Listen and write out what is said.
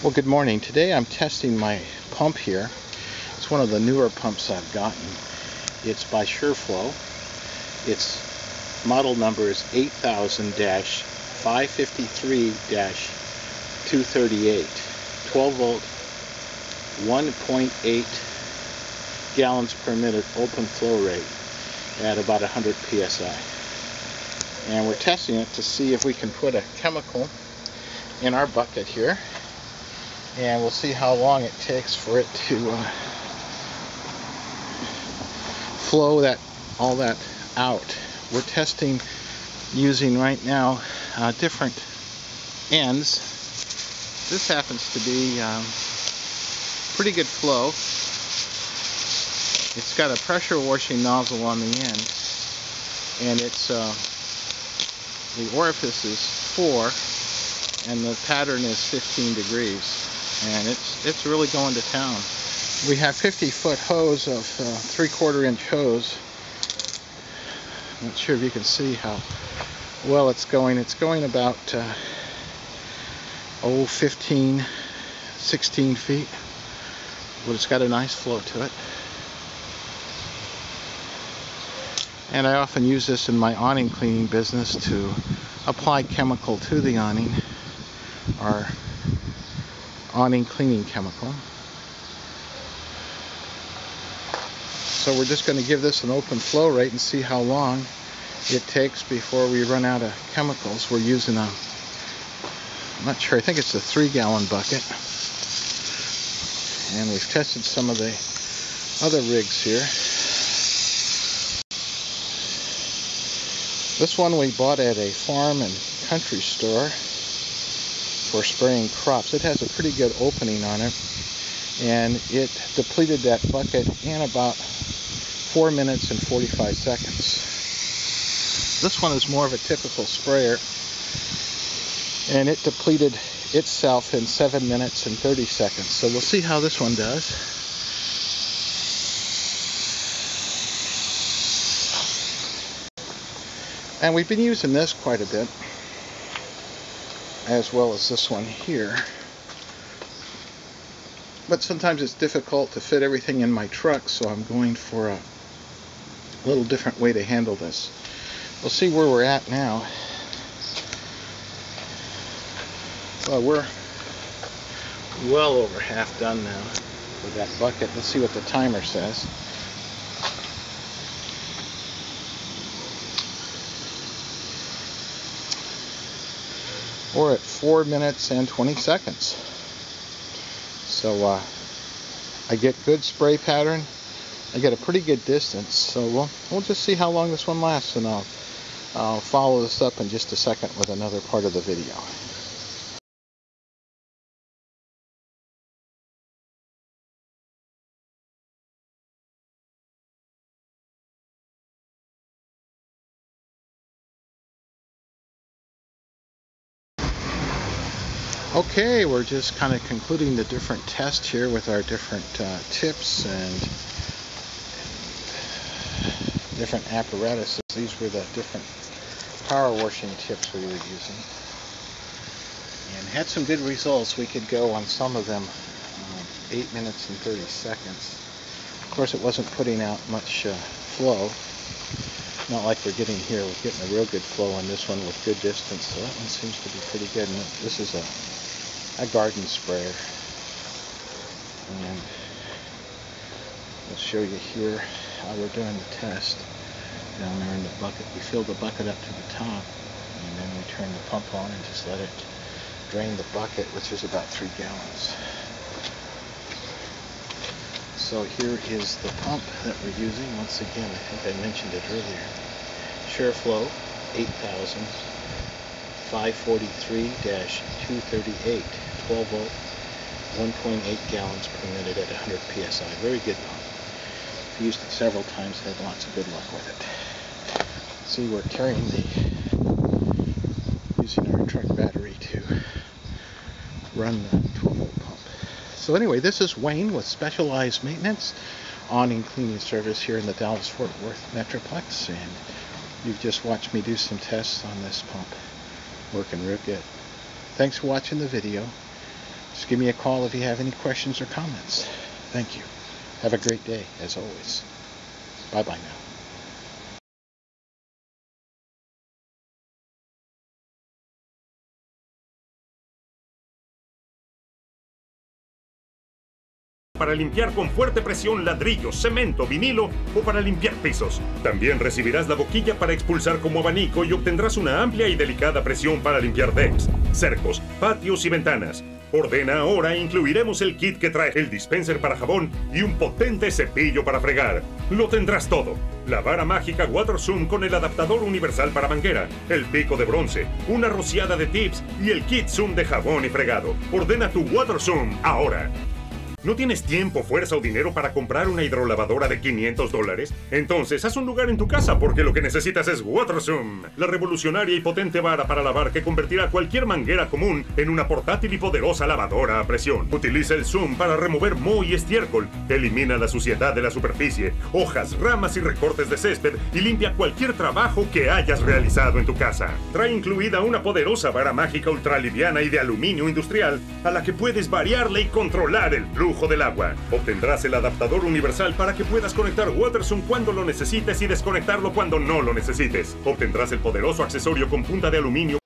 Well, good morning. Today I'm testing my pump here. It's one of the newer pumps I've gotten. It's by SureFlow. Its model number is 8000-553-238. 12 volt, 1.8 gallons per minute open flow rate at about 100 psi. And we're testing it to see if we can put a chemical in our bucket here. And we'll see how long it takes for it to flow all that out. We're testing using right now different ends. This happens to be pretty good flow. It's got a pressure washing nozzle on the end, and it's the orifice is 4 and the pattern is 15 degrees. And it's really going to town. We have 50-foot hose of 3/4 inch hose. I'm not sure if you can see how well it's going. It's going about 15, 16 feet, but it's got a nice flow to it. And I often use this in my awning cleaning business to apply chemical to the awning, or awning cleaning chemical. So we're just going to give this an open flow rate and see how long it takes before we run out of chemicals. We're using I'm not sure, I think it's a 3-gallon bucket. And we've tested some of the other rigs here. This one we bought at a farm and country store for spraying crops. It has a pretty good opening on it, and it depleted that bucket in about 4 minutes and 45 seconds. This one is more of a typical sprayer, and it depleted itself in 7 minutes and 30 seconds. So we'll see how this one does. And we've been using this quite a bit, as well as this one here. But sometimes it's difficult to fit everything in my truck, so I'm going for a little different way to handle this. We'll see where we're at now. Well, we're well over half done now with that bucket. Let's see what the timer says. We're at 4 minutes and 20 seconds. So I get good spray pattern. I get a pretty good distance. So we'll just see how long this one lasts, and I'll follow this up in just a second with another part of the video. Okay, we're just kind of concluding the different tests here with our different tips and different apparatuses. These were the different power washing tips we were using, and had some good results. We could go on some of them 8 minutes and 30 seconds. Of course, it wasn't putting out much flow. Not like we're getting here. We're getting a real good flow on this one with good distance, so that one seems to be pretty good. And this is a garden sprayer, and I'll show you here how we're doing the test. Down there in the bucket, we fill the bucket up to the top, and then we turn the pump on and just let it drain the bucket, which is about 3 gallons. So here is the pump that we're using. Once again, I think I mentioned it earlier. SureFlow 8000-543-238, 12 volt, 1.8 gallons per minute at 100 psi. Very good pump. I've used it several times, had lots of good luck with it. See, we're using our truck battery to run the 12 volt pump. So anyway, this is Wayne with Specialized Maintenance, awning cleaning service here in the Dallas-Fort Worth Metroplex, and you've just watched me do some tests on this pump. Working real good. Thanks for watching the video. Just give me a call if you have any questions or comments. Thank you. Have a great day, as always. Bye-bye now. Para limpiar con fuerte presión ladrillos, cemento, vinilo o para limpiar pisos. También recibirás la boquilla para expulsar como abanico y obtendrás una amplia y delicada presión para limpiar decks, cercos, patios y ventanas. Ordena ahora e incluiremos el kit que trae el dispenser para jabón y un potente cepillo para fregar. Lo tendrás todo. La vara mágica Water Zoom con el adaptador universal para manguera, el pico de bronce, una rociada de tips y el kit Zoom de jabón y fregado. Ordena tu Water Zoom ahora. ¿No tienes tiempo, fuerza o dinero para comprar una hidrolavadora de $500? Entonces, haz un lugar en tu casa porque lo que necesitas es Water Zoom, la revolucionaria y potente vara para lavar que convertirá cualquier manguera común en una portátil y poderosa lavadora a presión. Utiliza el Zoom para remover moho y estiércol, elimina la suciedad de la superficie, hojas, ramas y recortes de césped y limpia cualquier trabajo que hayas realizado en tu casa. Trae incluida una poderosa vara mágica ultraliviana y de aluminio industrial a la que puedes variarle y controlar el flujo del agua. Obtendrás el adaptador universal para que puedas conectar WaterZoom cuando lo necesites y desconectarlo cuando no lo necesites. Obtendrás el poderoso accesorio con punta de aluminio